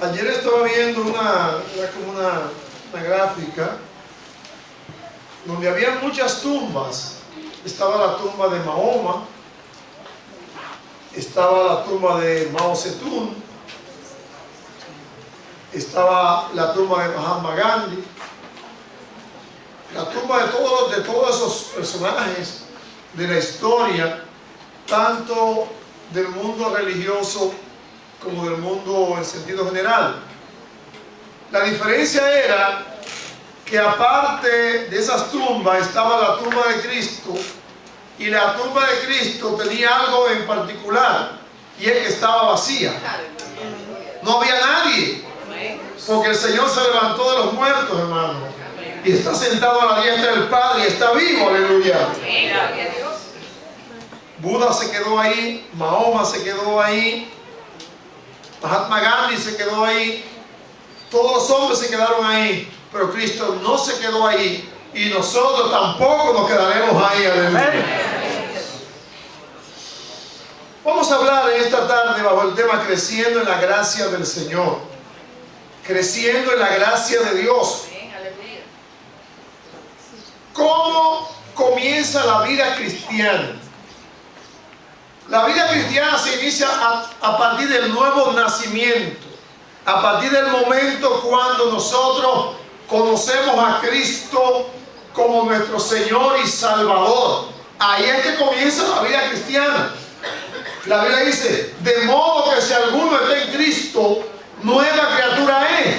Ayer estaba viendo una gráfica donde había muchas tumbas. Estaba la tumba de Mahoma, estaba la tumba de Mao Zedong, estaba la tumba de Mahatma Gandhi, la tumba de todos esos personajes de la historia, tanto del mundo religioso como del mundo en sentido general. La diferencia era que aparte de esas tumbas estaba la tumba de Cristo, y la tumba de Cristo tenía algo en particular, y es que estaba vacía. No había nadie, porque el Señor se levantó de los muertos, hermano, y está sentado a la diestra del Padre y está vivo, aleluya. Buda se quedó ahí, Mahoma se quedó ahí, Mahatma Gandhi se quedó ahí, todos los hombres se quedaron ahí, pero Cristo no se quedó ahí, y nosotros tampoco nos quedaremos ahí, aleluya. Vamos a hablar en esta tarde bajo el tema creciendo en la gracia del Señor, creciendo en la gracia de Dios. ¿Cómo comienza la vida cristiana? La vida cristiana se inicia a partir del nuevo nacimiento, a partir del momento cuando nosotros conocemos a Cristo como nuestro Señor y Salvador. Ahí es que comienza la vida cristiana. La Biblia dice: de modo que si alguno está en Cristo, nueva criatura es.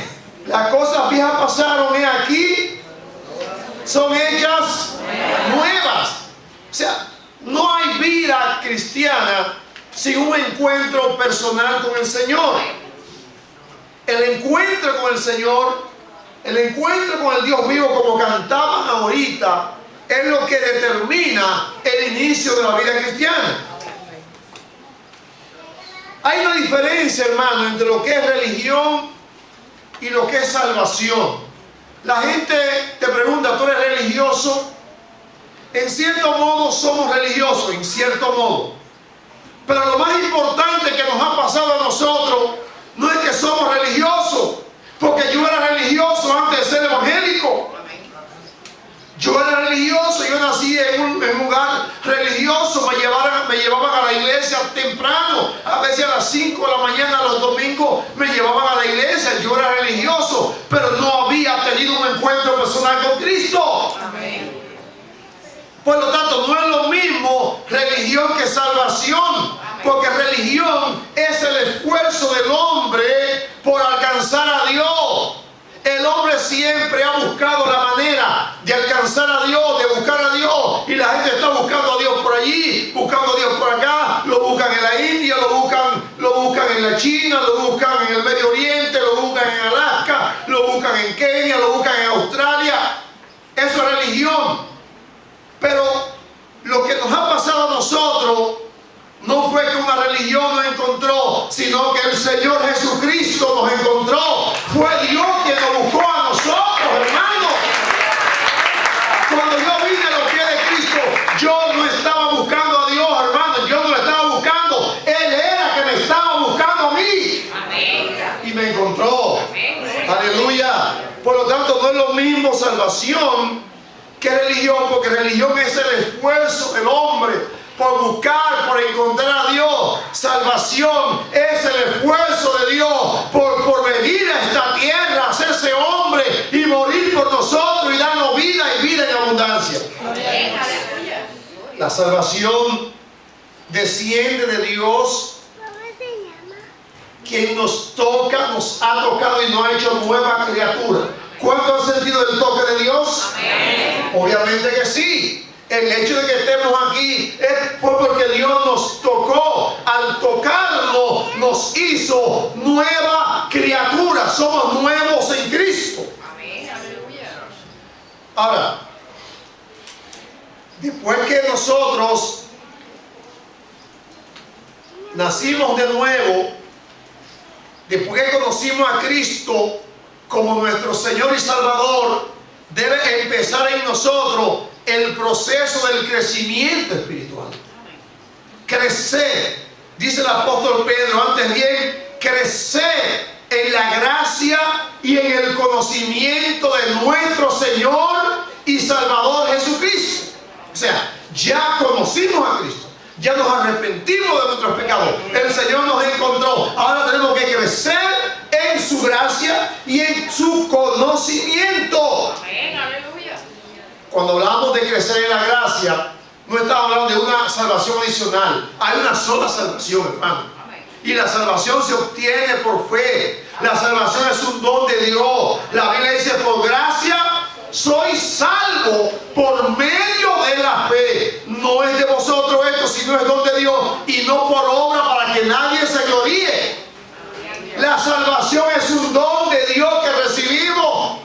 Las cosas viejas pasaron, y aquí son hechas nuevas. O sea, no hay vida cristiana sin un encuentro personal con el Señor. El encuentro con el Señor, el encuentro con el Dios vivo, como cantaban ahorita, es lo que determina el inicio de la vida cristiana. Hay una diferencia, hermano, entre lo que es religión y lo que es salvación. La gente te pregunta: ¿tú eres religioso? En cierto modo somos religiosos, en cierto modo. Pero lo más importante que nos ha pasado a nosotros no es que somos religiosos, porque yo era religioso antes de ser evangélico. Yo era religioso, yo nací en un lugar religioso, me llevaban a la iglesia temprano, a veces a las 5 de la mañana, los domingos me llevaban a la iglesia. Yo era religioso, pero no había tenido un encuentro personal con Cristo. Amén. Por lo tanto, no es lo mismo religión que salvación, porque religión es el esfuerzo del hombre por alcanzar a Dios. El hombre siempre ha buscado la manera de alcanzar a Dios, de buscar a Dios, y la gente está buscando a Dios por allí, buscando a Dios por acá. Lo buscan en la India, lo buscan en la China, lo buscan en el Medio Oriente, lo buscan en Alaska, lo buscan en Kenia, lo buscan en Australia. Eso es religión. Pero lo que nos ha pasado a nosotros no fue que una religión nos encontró, sino que el Señor Jesucristo nos encontró. Fue Dios quien nos buscó a nosotros, hermano. Cuando yo vine a los pies de Cristo, yo no estaba buscando a Dios, hermano. Yo no lo estaba buscando. Él era que me estaba buscando a mí. Amén. Y me encontró. Amén. Aleluya. Por lo tanto, no es lo mismo salvación que religión, porque religión es el esfuerzo del hombre por buscar, por encontrar a Dios. Salvación es el esfuerzo de Dios por venir a esta tierra, hacerse hombre y morir por nosotros y darnos vida y vida en abundancia. La salvación desciende de Dios, quien nos toca, nos ha tocado y nos ha hecho nueva criatura. ¿Cuánto han sentido el toque de Dios? Amén. Obviamente que sí. El hecho de que estemos aquí fue porque Dios nos tocó. Al tocarnos nos hizo nueva criatura. Somos nuevos en Cristo. Amén. Ahora, después que nosotros nacimos de nuevo, después que conocimos a Cristo como nuestro Señor y Salvador, debe empezar en nosotros el proceso del crecimiento espiritual. Crecer, dice el apóstol Pedro, antes bien, crecer en en la gracia y en el conocimiento de nuestro Señor y Salvador Jesucristo. O sea, ya conocimos a Cristo, ya nos arrepentimos de nuestros pecados, el Señor nos encontró. Ahora tenemos que crecer en su gracia y en su conocimiento. Amén, aleluya. Cuando hablamos de crecer en la gracia, no estamos hablando de una salvación adicional. Hay una sola salvación, hermano. Y la salvación se obtiene por fe. La salvación es un don de Dios. La Biblia dice, por gracia sois salvo por medio de la fe. No es de vosotros esto, sino es don de Dios, y no por obra para que nadie se gloríe. La salvación es un don de Dios que recibimos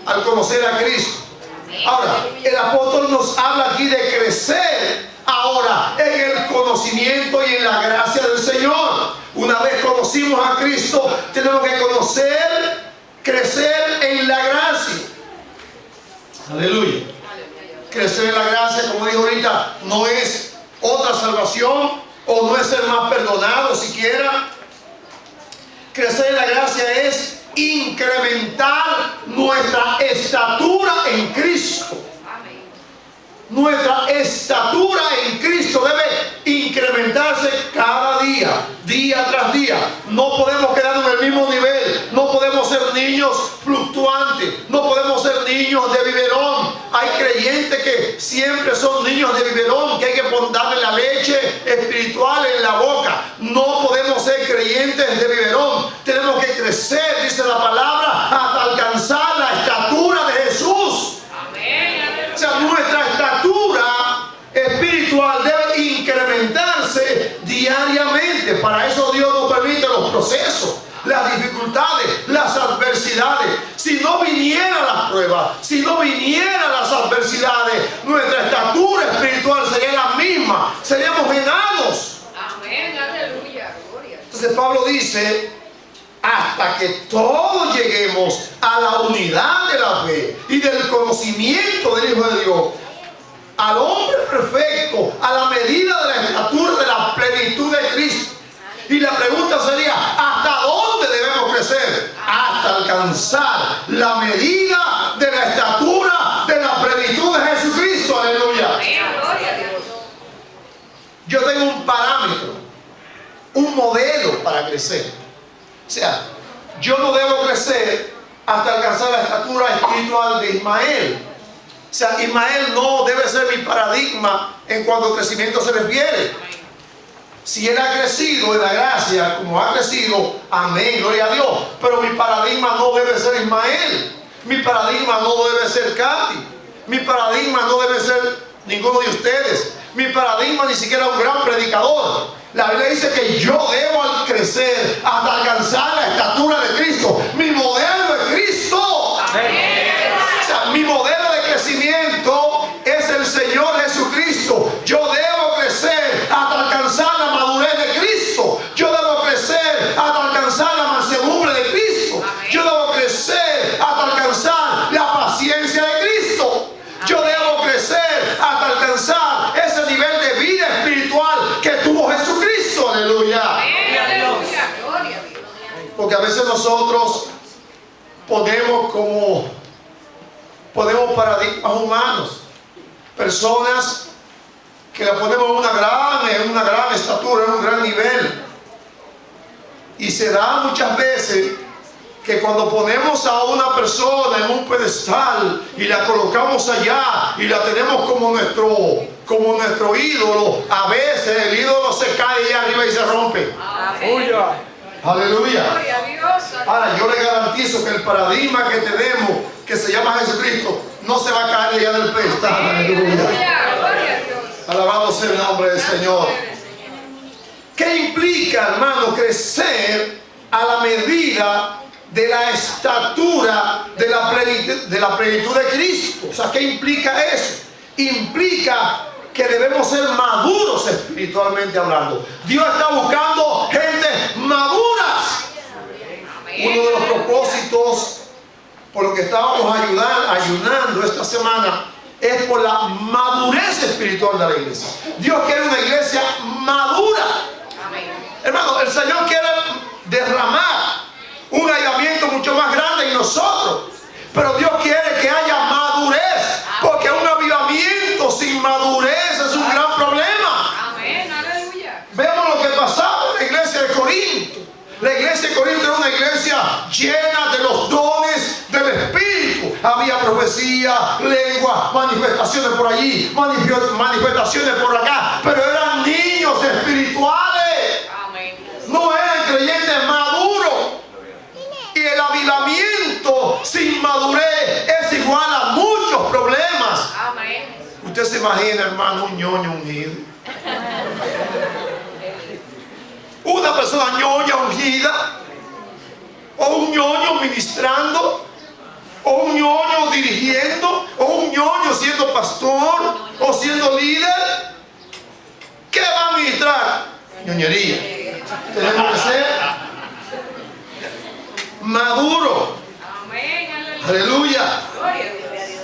al conocer a Cristo. Ahora, el apóstol nos habla aquí de crecer ahora en el conocimiento y en la gracia del Señor. Una vez conocimos a Cristo, tenemos que conocer, crecer en la gracia. Aleluya. Crecer en la gracia, como dijo ahorita, no es otra salvación o no es ser más perdonado siquiera. Crecer en la gracia es incrementar nuestra estatura en Cristo. Nuestra estatura en Cristo debe incrementarse cada día, día tras día. No podemos quedarnos en el mismo nivel. No podemos ser niños fluctuantes. No podemos ser niños de biberón. Hay creyentes que siempre son niños de biberón, que hay que darle la leche espiritual en la boca. No podemos ser creyentes de biberón. Tenemos que crecer, dice la palabra, hasta alcanzar la estatura de Jesús. O sea, nuestra estatura espiritual debe incrementarse diariamente. Para eso Dios nos permite los procesos, las dificultades, las adversidades. Si no viniera las pruebas, si no vinieran las adversidades, nuestra estatura espiritual sería la misma. Seríamos enanos. Amén, aleluya, gloria. Entonces Pablo dice, hasta que todos lleguemos a la unidad de la fe y del conocimiento del Hijo de Dios, al hombre perfecto, a la medida de la estatura de la plenitud de Cristo. Y la pregunta sería, ¿hasta dónde debemos crecer? Hasta alcanzar la medida de la estatura de la plenitud de Jesucristo. Aleluya. Yo tengo un parámetro, un modelo para crecer. O sea, yo no debo crecer hasta alcanzar la estatura espiritual de Ismael. O sea, Ismael no debe ser mi paradigma en cuanto al crecimiento se refiere. Si él ha crecido en la gracia, como ha crecido, amén, gloria a Dios. Pero mi paradigma no debe ser Ismael. Mi paradigma no debe ser Katy. Mi paradigma no debe ser ninguno de ustedes. Mi paradigma ni siquiera un gran predicador. La Biblia dice que yo debo crecer hasta alcanzar la estatura de Cristo. Mi modelo es Cristo. Amén. O sea, mi modelo de crecimiento es el Señor Jesucristo. Yo debo crecer hasta alcanzar la madurez de Cristo. Yo debo crecer hasta alcanzar la mansedumbre de Cristo. Yo debo crecer hasta alcanzar la paciencia de Cristo. Yo debo crecer hasta alcanzar ese nivel de vida espiritual que tuvo Jesucristo. Aleluya. Porque a veces nosotros ponemos paradigmas humanos, personas que la ponemos en una gran estatura, en un gran nivel. Y se da muchas veces que cuando ponemos a una persona en un pedestal y la colocamos allá y la tenemos como nuestro ídolo, a veces el ídolo se cae allá arriba y se rompe. Aleluya. Aleluya. Ahora yo le garantizo que el paradigma que tenemos, que se llama Jesucristo, no se va a caer allá del pedestal. Aleluya. Alabado sea el nombre del Señor. ¿Qué implica, hermano, crecer a la medida de la estatura de la plenitud de Cristo? O sea, ¿qué implica eso? Implica que debemos ser maduros espiritualmente hablando. Dios está buscando gente maduras. Uno de los propósitos por lo que estábamos ayunando esta semana es por la madurez espiritual de la iglesia. Dios quiere una iglesia madura. Hermano, el Señor quiere derramar un avivamiento mucho más grande en nosotros. Pero Dios quiere que haya madurez, porque un avivamiento sin madurez es un gran problema. Amén, aleluya. Vemos lo que pasaba en la iglesia de Corinto. La iglesia de Corinto era una iglesia llena de los dones del Espíritu. Había profecía, lengua, manifestaciones por allí, manifestaciones por acá, pero eran niños espirituales. Amén. No eran creyentes maduros. Y el avivamiento sin madurez es igual a muchos problemas. Amén. Usted se imagina, hermano, un ñoño ungido. Una persona ñoña ungida, o un ñoño ministrando, o un ñoño dirigiendo, o un ñoño siendo pastor, o siendo líder. ¿Qué va a ministrar? Ñoñería. Tenemos que ser maduro. Amén, aleluya. Aleluya. Gloria a Dios.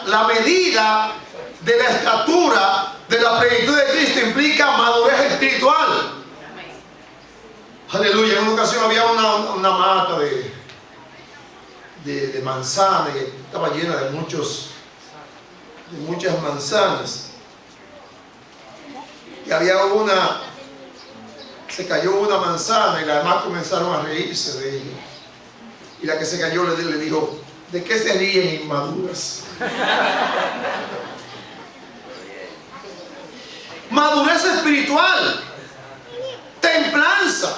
La medida de la estatura de la plenitud de Cristo implica madurez espiritual. Amén. Aleluya. En una ocasión había una mata de manzana que estaba llena de muchas manzanas. Y había se cayó una manzana y las demás comenzaron a reírse de ella. Y la que se cayó le dijo: ¿de qué se ríen inmaduras? Madurez espiritual, templanza,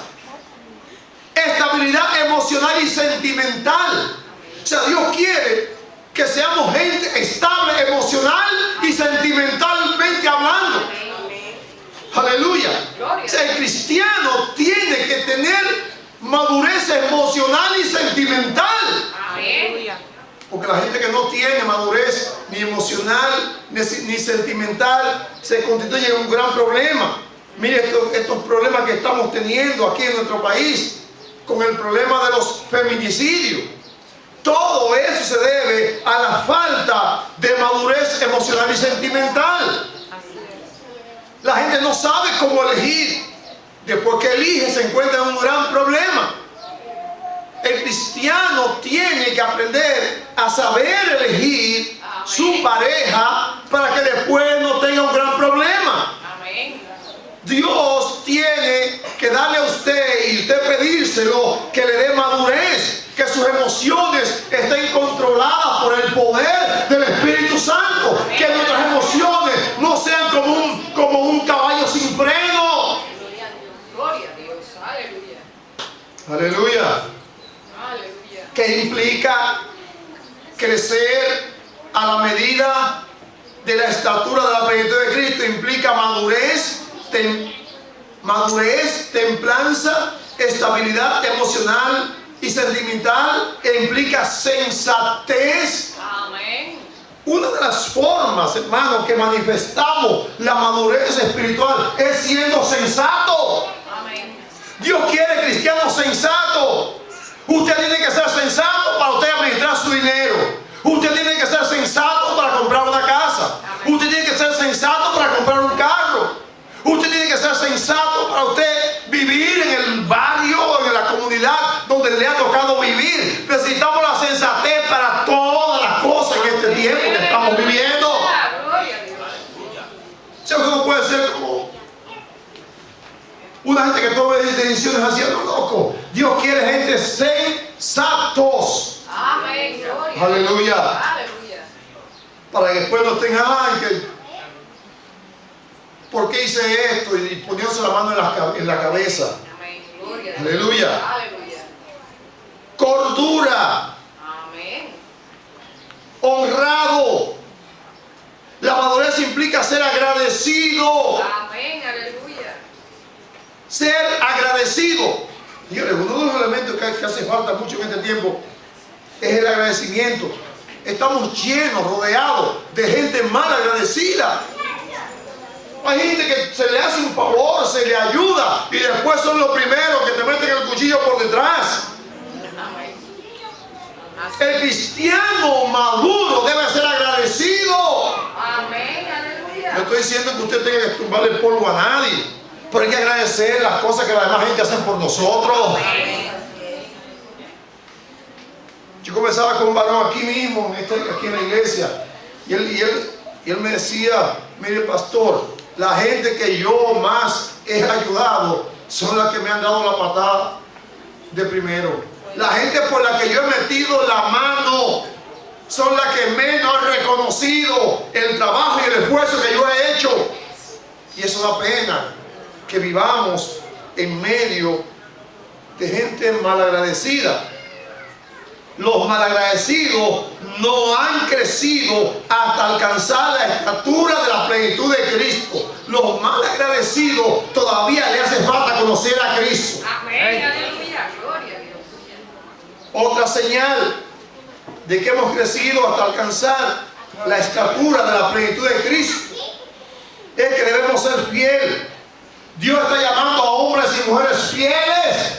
estabilidad emocional y sentimental. O sea, Dios quiere que seamos gente estable emocional y sentimentalmente hablando. Aleluya. O sea, el cristiano tiene que tener madurez emocional y sentimental. Amén. Porque la gente que no tiene madurez ni emocional ni sentimental se constituye en un gran problema. Mire estos problemas que estamos teniendo aquí en nuestro país con el problema de los feminicidios. Todo eso se debe a la falta de madurez emocional y sentimental. La gente no sabe cómo elegir. Después que elige se encuentra en un gran problema. El cristiano tiene que aprender a saber elegir su pareja para que después no tenga un gran problema. Amén. Dios tiene que darle a usted y usted pedírselo que le dé madurez, que sus emociones estén controladas por el poder del Espíritu Santo, que nuestras emociones no sean como un caballo sin freno. Gloria a Dios. Aleluya. Aleluya. Aleluya. Que implica crecer a la medida de la estatura de la plenitud de Cristo. Implica madurez, templanza, estabilidad emocional y sentimental, e implica sensatez. Amén. Una de las formas, hermanos, que manifestamos la madurez espiritual es siendo sensato. Amén. Dios quiere cristianos sensatos. Usted tiene que ser sensato para usted administrar su dinero. Usted tiene que ser sensato para comprar una casa. Usted tiene que ser sensato para comprar un carro. Usted tiene que ser sensato para usted vivir en el barrio o en la comunidad donde le ha tocado vivir. Necesitamos la sensatez para todas las cosas en este tiempo que estamos viviendo. Gloria a Dios. O sea, usted no puede ser como una gente que tome decisiones haciendo loco. Dios quiere gente sensatos. Amén. Gloria. Aleluya. Aleluya. Para que después no tengan, ay, que ¿por qué hice esto? Y poniéndose la mano en la cabeza. Amén. Gloria a Dios. Aleluya. Aleluya. Cordura. Amén. Honrado. La madurez implica ser agradecido. Amén. Aleluya. Ser agradecido. Señores, uno de los elementos que hace falta mucho en este tiempo es el agradecimiento. Estamos llenos, rodeados de gente mal agradecida. Hay gente que se le hace un favor, se le ayuda y después son los primeros que te meten el cuchillo por detrás. Amén. El cristiano maduro debe ser agradecido. Amén. Aleluya. No estoy diciendo que usted tenga que tumbarle el polvo a nadie, pero hay que agradecer las cosas que la demás gente hacen por nosotros. Amén. Yo conversaba con un varón aquí mismo, aquí en la iglesia, y él me decía, mire pastor, la gente que yo más he ayudado son las que me han dado la patada de primero. La gente por la que yo he metido la mano son las que menos han reconocido el trabajo y el esfuerzo que yo he hecho. Y eso da pena, que vivamos en medio de gente malagradecida. Los malagradecidos no han crecido hasta alcanzar la estatura de la plenitud de Cristo. Los malagradecidos todavía le hace falta conocer a Cristo. Amén, aleluya, gloria a Dios. Otra señal de que hemos crecido hasta alcanzar la estatura de la plenitud de Cristo es que debemos ser fieles. Dios está llamando a hombres y mujeres fieles.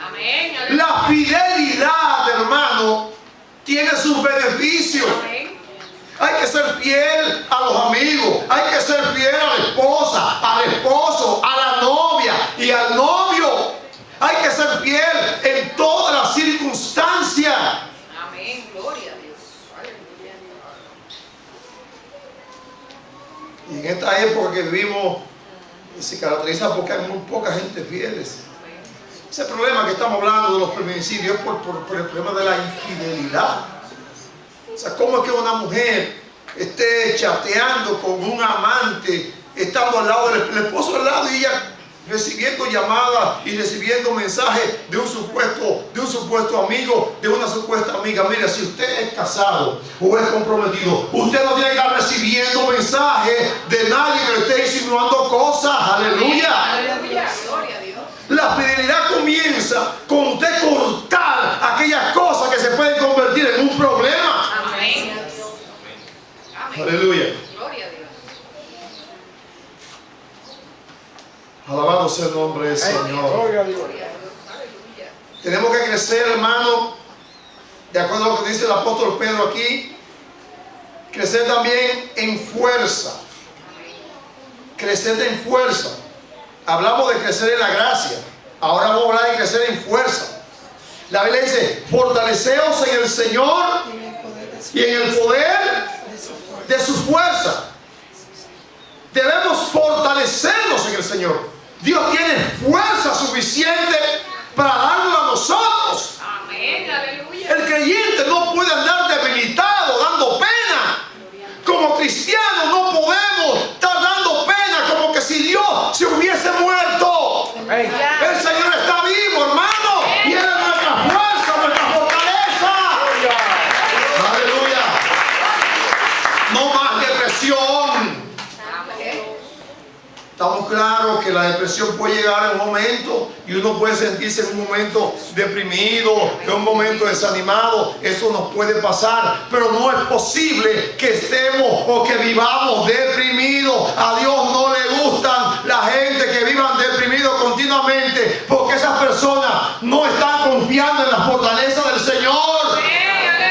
Amén, aleluya. La fidelidad, hermano, tiene sus beneficios. Amén. Hay que ser fiel a los amigos, hay que ser fiel a la esposa, al esposo, a la novia y al novio. Hay que ser fiel en todas las circunstancias. Amén, gloria a Dios. Aleluya. Y en esta época que vivimos se caracteriza porque hay muy poca gente fieles. Ese problema que estamos hablando de los feminicidios es por el problema de la infidelidad. O sea, ¿cómo es que una mujer esté chateando con un amante, estando al lado del esposo al lado, y ella recibiendo llamadas y recibiendo mensajes de un supuesto amigo, de una supuesta amiga? Mira, si usted es casado o es comprometido, usted no tiene que estar recibiendo mensajes de nadie que le esté insinuando cosas. Aleluya. Aleluya, gloria a Dios. La fidelidad comienza con usted cortar aquellas cosas que se pueden convertir en un problema. Amén. Amén. Aleluya. Gloria a Dios. Alabado sea el nombre del Señor. Gloria a Dios. Aleluya. Tenemos que crecer, hermano, de acuerdo a lo que dice el apóstol Pedro aquí. Crecer también en fuerza. Crecer en fuerza. Hablamos de crecer en la gracia. Ahora vamos a hablar de crecer en fuerza. La Biblia dice, fortaleceos en el Señor y en el poder de su fuerza. Debemos fortalecernos en el Señor. Dios tiene fuerza suficiente para darlo a nosotros. Amén, aleluya. El creyente no puede andar debilitado, dando pena. Como cristianos no podemos estar dando pena como que si Dios se hubiese muerto. El Señor está vivo, hermano, y Él es nuestra fuerza, nuestra fortaleza. Aleluya. No más depresión. Amén. Estamos claros que la depresión puede llegar en un momento y uno puede sentirse en un momento deprimido, en un momento desanimado. Eso nos puede pasar, pero no es posible que estemos o que vivamos deprimidos. A Dios no le gustan la gente que vivan deprimidos continuamente, porque esas personas no están confiando en la fortaleza del Señor.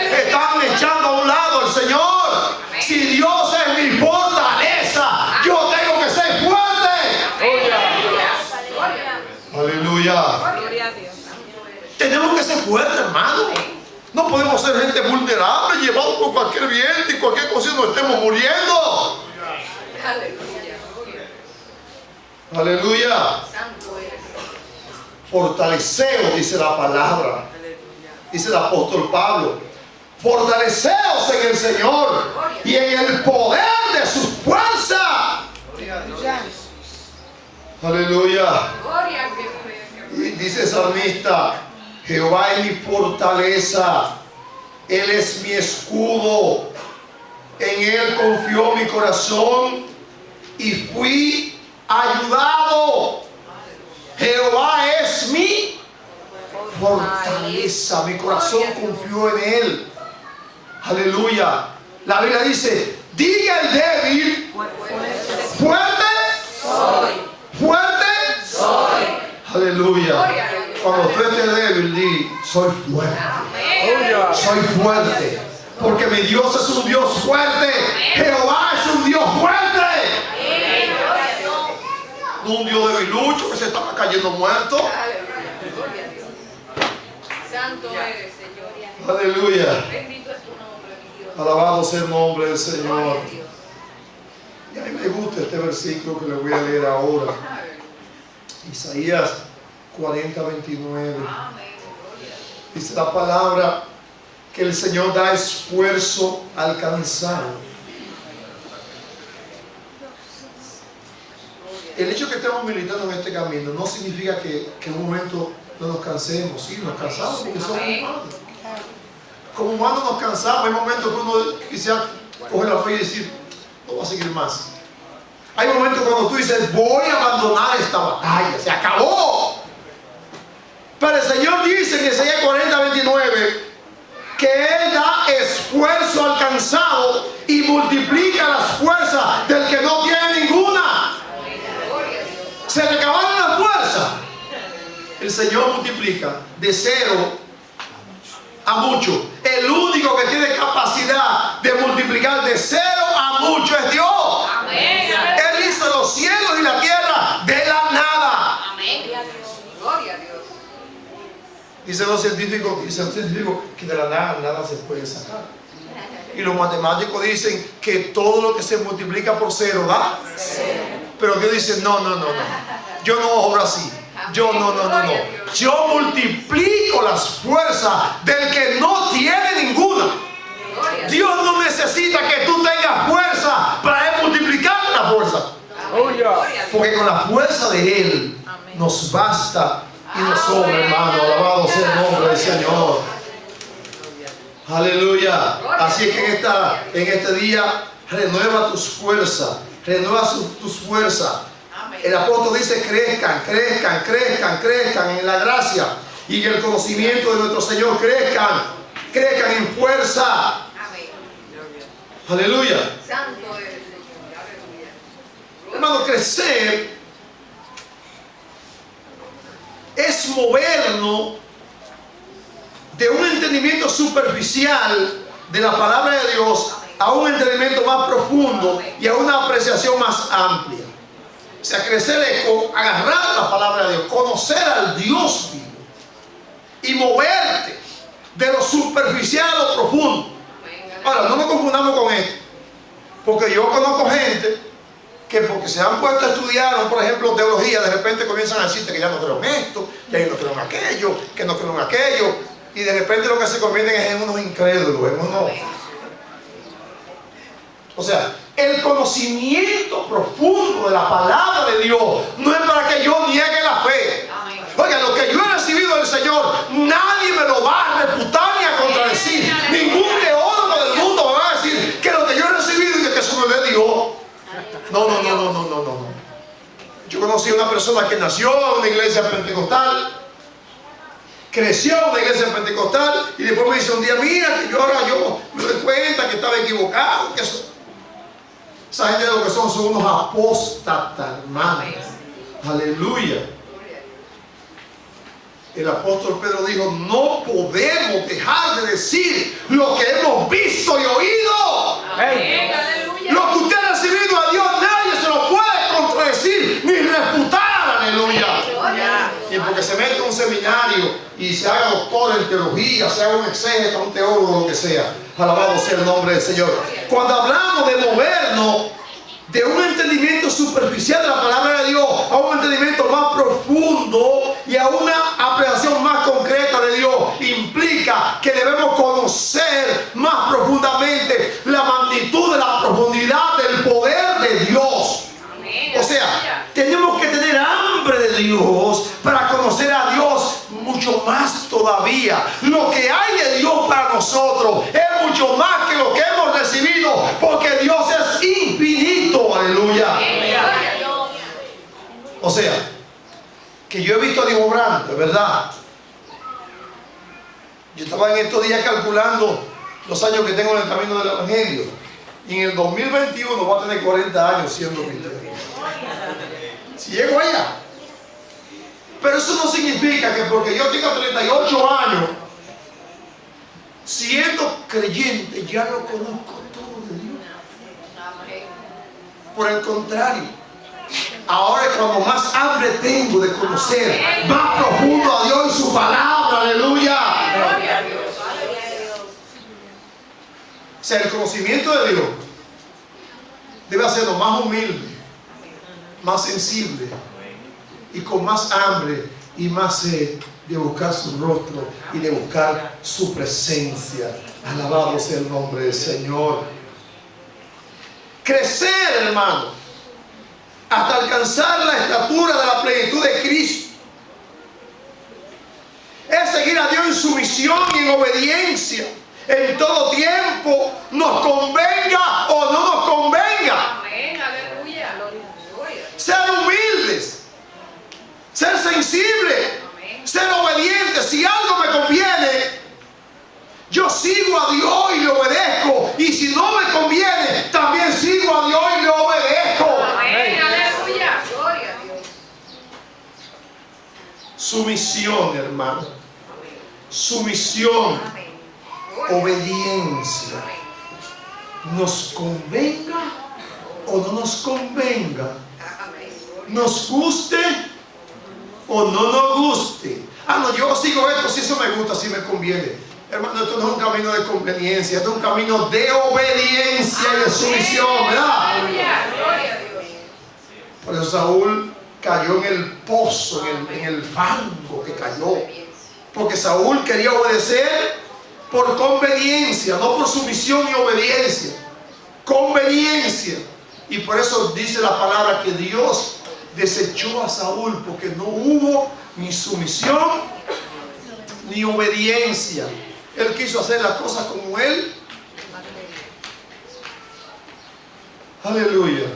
Están echando a un lado al Señor. Si Dios es mi fortaleza, yo tengo que ser fuerte. Aleluya. Gloria a Dios. Tenemos que ser fuertes, hermano. No podemos ser gente vulnerable, llevados por cualquier viento y cualquier cosa y nos estemos muriendo. Aleluya. Aleluya. Santo eres. Fortaleceos, dice la palabra. Dice el apóstol Pablo. Fortaleceos en el Señor y en el poder de su fuerza. Aleluya. Gloria a Dios. Y dice el salmista, Jehová es mi fortaleza, Él es mi escudo, en Él confió mi corazón y fui ayudado. Jehová es mi fortaleza, mi corazón confió en Él. Aleluya. La Biblia dice, diga el débil, fuerte Soy. fuerte Soy. Aleluya. Cuando tú estés débil, di, soy fuerte. Amén. Soy fuerte. Porque mi Dios es un Dios fuerte. Jehová es un Dios fuerte. Amén. Gloria a Dios. No un Dios debilucho que se estaba cayendo muerto. Aleluya. Gloria a Dios. Santo eres, Señor. Aleluya. Bendito es tu nombre, mi Dios. Alabado sea el nombre del Señor. Gloria a Dios. Y a mí me gusta este versículo que le voy a leer ahora. Isaías 40, 29. Amén. Gloria. Dice la palabra que el Señor da esfuerzo al cansado. El hecho de que estemos militando en este camino no significa que en un momento no nos cansemos. Sí, nos cansamos porque somos humanos. Como humanos nos cansamos. Hay momentos que uno quisiera coger la fe y decir, no voy a seguir más. Hay momentos cuando tú dices, voy a abandonar esta batalla, se acabó. Pero el Señor dice en Isaías 40, 29 que Él da esfuerzo al cansado y multiplica las fuerzas del que no tiene ninguna. Se le acabaron las fuerzas. El Señor multiplica de 0 a mucho. El único que tiene capacidad de multiplicar de 0 a mucho es Dios. Amén. Él hizo los cielos y la tierra de la nada. Amén. Gloria a Dios. Dicen los científicos que de la nada nada se puede sacar. Y los matemáticos dicen que todo lo que se multiplica por 0 da. Pero Dios dice, no. Yo no obro así. Yo no. Yo multiplico las fuerzas del que no tiene ninguna. Dios no necesita que tú tengas fuerza para Él multiplicar la fuerza. Porque con la fuerza de Él nos basta y nos sobra, hermano. Alabado sea el nombre del Señor. Aleluya. Así es que en este día renueva tus fuerzas. Renueva tus fuerzas. El apóstol dice, crezcan en la gracia y en el conocimiento de nuestro Señor. Crezcan en fuerza. Amén. Aleluya. Santo eres, Señor. Aleluya. Hermano, crecer es movernos de un entendimiento superficial de la palabra de Dios a un entendimiento más profundo y a una apreciación más amplia. O sea, crecer es agarrar la palabra de Dios, conocer al Dios vivo y moverte de lo superficial a lo profundo. Ahora, no nos confundamos con esto, porque yo conozco gente que porque se han puesto a estudiar, por ejemplo, teología, de repente comienzan a decirte que ya no creo en esto, ya no creo en aquello, que no creo en aquello, y de repente lo que se convierten es en unos incrédulos, en unos... O sea, el conocimiento profundo de la palabra de Dios no es para que yo niegue la fe. Oiga, lo que yo he recibido del Señor, nadie me lo va a refutar ni a contradecir. Ningún teólogo del mundo me va a decir que lo que yo he recibido y que eso no es de Dios. No. Yo conocí a una persona que nació en una iglesia pentecostal, creció en una iglesia pentecostal y después me dice un día, mira, que yo me doy cuenta que estaba equivocado, que eso... Esa gente lo que son unos apóstatas, hermanos. Aleluya. El apóstol Pedro dijo, no podemos dejar de decir lo que hemos visto y oído. Amén. Lo que usted ha recibido a Dios, nadie se lo puede contradecir ni refutar. Aleluya. Y porque se mete en un seminario y se haga doctor en teología, se haga un exégeta, un teólogo, lo que sea. Alabado sea el nombre del Señor. Cuando hablamos de movernos de un entendimiento superficial de la palabra de Dios a un entendimiento más profundo y a una apreciación más concreta de Dios, implica que debemos conocer más profundamente la magnitud de la profundidad del poder de Dios. O sea, tenemos que tener hambre de Dios para conocer a Dios mucho más todavía. Lo que hay de Dios para nosotros es mucho más que lo que hemos recibido, porque Dios es infinito. Aleluya. O sea, que yo he visto a Dios obrando, de verdad. Yo estaba en estos días calculando los años que tengo en el camino del Evangelio. Y en el 2021 voy a tener 40 años siendo cristiano. Si llego allá. Pero eso no significa que porque yo tenga 38 años, siendo creyente, ya no conozco todo de Dios. Por el contrario, ahora es cuando más hambre tengo de conocer más profundo a Dios y su palabra. Aleluya. sea, el conocimiento de Dios debe hacernos más humilde, más sensible y con más hambre y más sed de buscar su rostro y de buscar su presencia. Alabado sea el nombre del Señor. Crecer, hermano, hasta alcanzar la estatura de la plenitud de Cristo. Es seguir a Dios en sumisión y en obediencia en todo tiempo, nos convenga o no nos convenga. Amén, aleluya. Ser humildes, ser sensibles, ser obedientes. Si algo me conviene, yo sigo a Dios y le obedezco. Y si no me conviene, también sigo a Dios y le obedezco. Amén, aleluya. Gloria a Dios. Sumisión, hermano. Sumisión, Amén. obediencia. Nos convenga o no nos convenga. Amén. Nos guste o no nos guste. Ah, no, yo sigo esto si eso me gusta, si me conviene. Hermano, esto no es un camino de conveniencia, esto es un camino de obediencia y de sumisión, ¿verdad? Aleluya. Gloria a Dios. Por eso Saúl cayó en el pozo, en el fango que cayó. Porque Saúl quería obedecer por conveniencia, no por sumisión y obediencia. Conveniencia. Y por eso dice la palabra que Dios desechó a Saúl, porque no hubo ni sumisión ni obediencia. Él quiso hacer las cosas como él. Aleluya.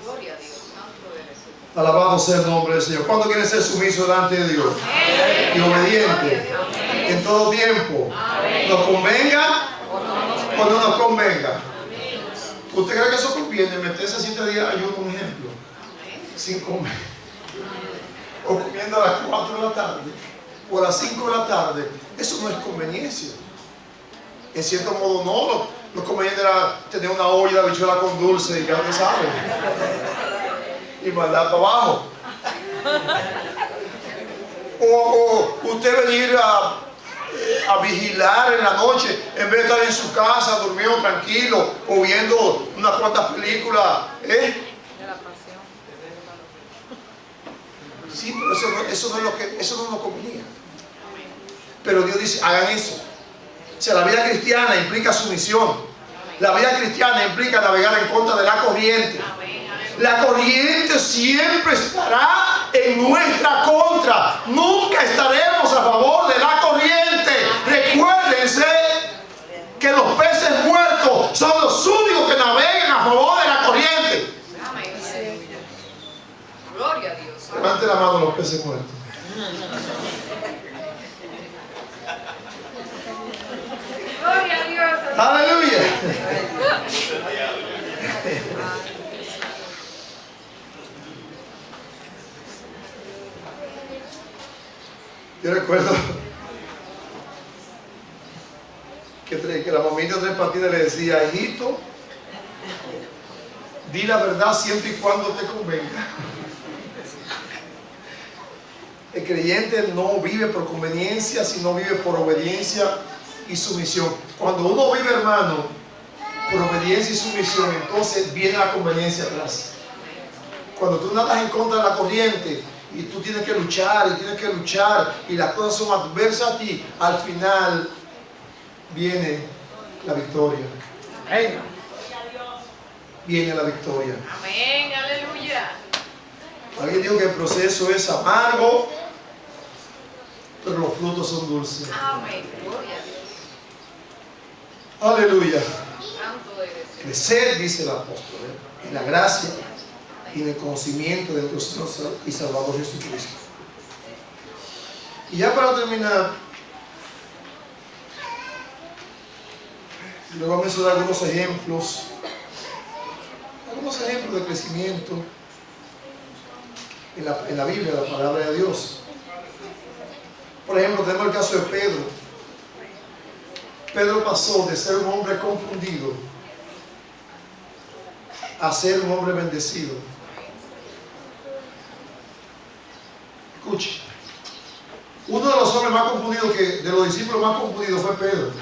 Gloria a Dios. Santo eres tú. Alabado sea el nombre del Señor. ¿Cuándo quiere ser sumiso delante de Dios? Y obediente en todo tiempo. ¿Nos convenga o no nos convenga? ¿Usted cree que eso conviene? Meterse 7 días ayuno, un ejemplo, sin comer, o comiendo a las 4 de la tarde o a las 5 de la tarde. Eso no es conveniencia. En cierto modo no. Lo conveniente era tener una olla de habichuela con dulce y ya usted sabe, y mandar para abajo. O usted venir a vigilar en la noche en vez de estar en su casa durmiendo tranquilo o viendo unas cuantas películas. Sí, pero eso no nos convenía. Pero Dios dice, hagan eso. O sea, la vida cristiana implica sumisión. La vida cristiana implica navegar en contra de la corriente. La corriente siempre estará en nuestra contra. Nunca estaremos a favor de la corriente. Recuérdense que los peces muertos son los únicos que navegan a favor de la corriente. Amén. Gloria a Dios. Levante la mano los peces muertos. Gloria a Dios. Aleluya. Yo recuerdo que la mamita de Tres Patines le decía, hijito, di la verdad siempre y cuando te convenga. El creyente no vive por conveniencia, sino vive por obediencia y sumisión. Cuando uno vive, hermano, por obediencia y sumisión, entonces viene la conveniencia atrás. Cuando tú nadas en contra de la corriente y tú tienes que luchar y las cosas son adversas a ti, al final viene la victoria. Viene la victoria. Amén, aleluya. Alguien dijo que el proceso es amargo, pero los frutos son dulces. Amén, gloria a Dios. Aleluya. Santo eres tú. Crecer, dice el apóstol, en la gracia y en el conocimiento de nuestro Señor y Salvador Jesucristo. Y ya para terminar, le voy a mencionar algunos ejemplos de crecimiento en la Biblia, la palabra de Dios. Por ejemplo, tenemos el caso de Pedro. Pedro pasó de ser un hombre confundido a ser un hombre bendecido. Escuche, uno de los hombres más confundidos, de los discípulos más confundidos fue Pedro.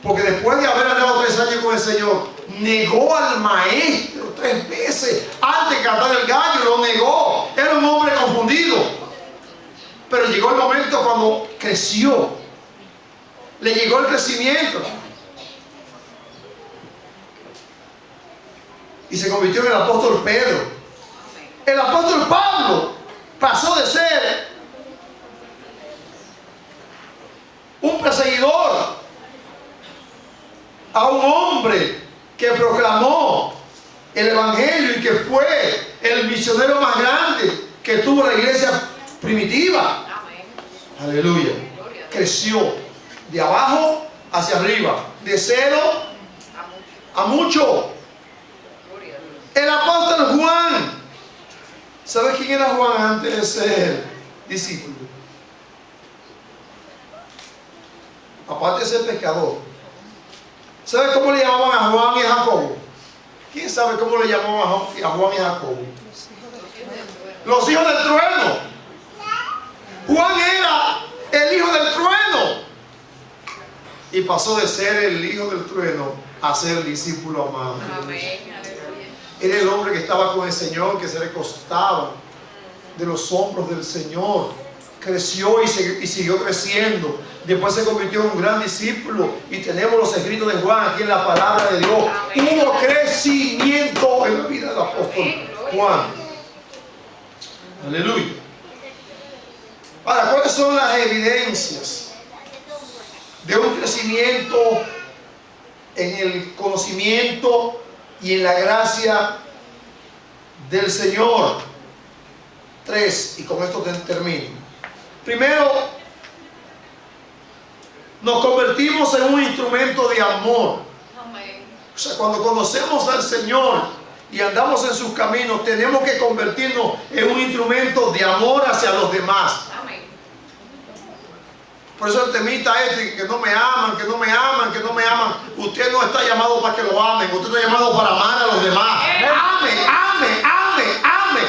Porque después de haber andado 3 años con el Señor, negó al maestro 3 veces. Antes de cantar el gallo, lo negó. Era un hombre confundido. Pero llegó el momento cuando creció. Le llegó el crecimiento. Y se convirtió en el apóstol Pedro. El apóstol Pablo pasó de ser un perseguidor a un hombre que proclamó el evangelio y que fue el misionero más grande que tuvo la iglesia primitiva. Aleluya. Creció de abajo hacia arriba, de cero a mucho. El apóstol Juan. ¿Sabes quién era Juan antes de ser discípulo? Aparte de ser pescador. ¿Sabes cómo le llamaban a Juan y a Jacobo? ¿Quién sabe cómo le llamaban a Juan y a Jacobo? Los hijos del trueno. Juan era el hijo del trueno. Y pasó de ser el hijo del trueno a ser el discípulo amado. Era el hombre que estaba con el Señor, que se recostaba de los hombros del Señor. Creció y siguió creciendo. Después se convirtió en un gran discípulo. Y tenemos los escritos de Juan aquí en la palabra de Dios. Hubo crecimiento en la vida del apóstol Juan. Aleluya. Ahora, ¿cuáles son las evidencias de un crecimiento en el conocimiento y en la gracia del Señor? 3, y con esto termino. Primero, nos convertimos en un instrumento de amor. O sea, cuando conocemos al Señor y andamos en sus caminos, tenemos que convertirnos en un instrumento de amor hacia los demás. Por eso el temita este, que no me aman, que no me aman, que no me aman. Usted no está llamado para que lo amen, usted está llamado para amar a los demás. Ame, ame, ame, ame.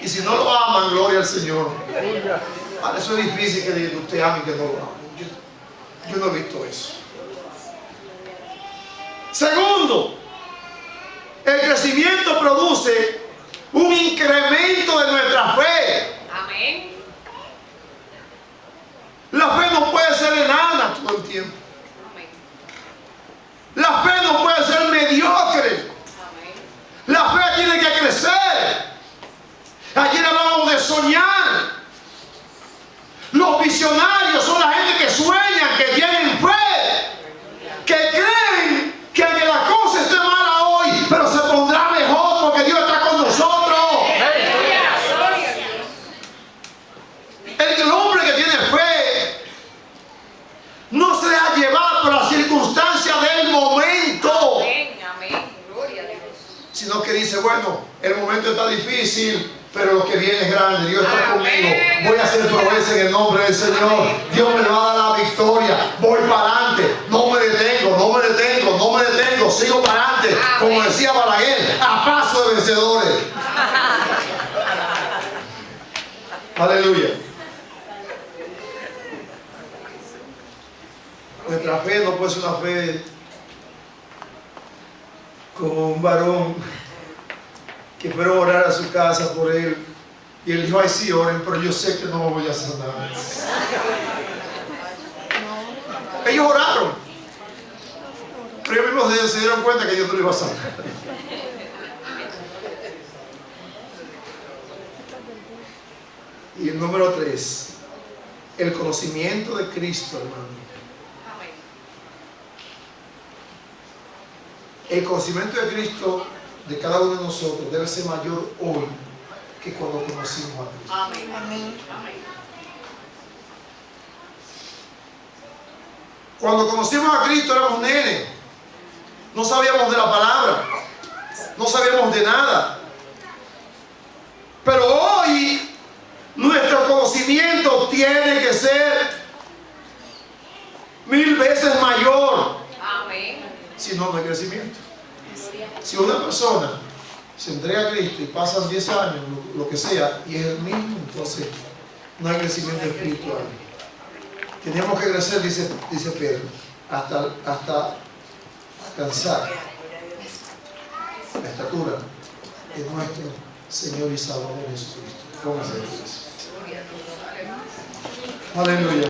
Y si no lo aman, gloria al Señor. Para eso es difícil que usted ame y que no lo ame. Yo no he visto eso. Segundo, el crecimiento produce un incremento de nuestra fe. Amén. La fe no puede ser enana todo el tiempo. Amén. La fe no puede ser mediocre. Amén. La fe tiene que crecer. Ayer hablábamos de soñar. Los visionarios son la gente que sueñan, que tienen fe, que creen que aunque la cosa esté mala hoy, pero se pondrá mejor porque Dios está con nosotros. El hombre que tiene fe no se deja llevar por las circunstancias del momento, Amén. Amén. Gloria a Dios. sino que dice, bueno, el momento está difícil, pero lo que viene es grande. Dios está conmigo. Voy a hacer proeza en el nombre del Señor. Dios me va a dar la victoria. Voy para adelante. No me detengo, no me detengo, no me detengo. Sigo para adelante. Como decía Balaguer, a paso de vencedores. Aleluya. Nuestra fe no puede ser una fe como un varón que fueron a orar a su casa por él y él dijo, ay sí, oren, pero yo sé que no me voy a hacer nada. Ellos oraron, pero ellos mismos se dieron cuenta que Dios no lo iba a sanar. Y el número 3, el conocimiento de Cristo, hermano. El conocimiento de Cristo de cada uno de nosotros debe ser mayor hoy que cuando conocimos a Cristo. Amén. Amén. Cuando conocimos a Cristo éramos nenes, no sabíamos de la palabra, no sabíamos de nada. Pero hoy nuestro conocimiento tiene que ser 1000 veces mayor. Amén. Si no, no hay crecimiento. Si una persona se entrega a Cristo y pasan 10 años, lo que sea, y es el mismo, entonces no hay crecimiento espiritual. Tenemos que crecer, dice Pedro, hasta alcanzar la estatura de nuestro Señor y Salvador Jesucristo. Póngase de pie. Aleluya.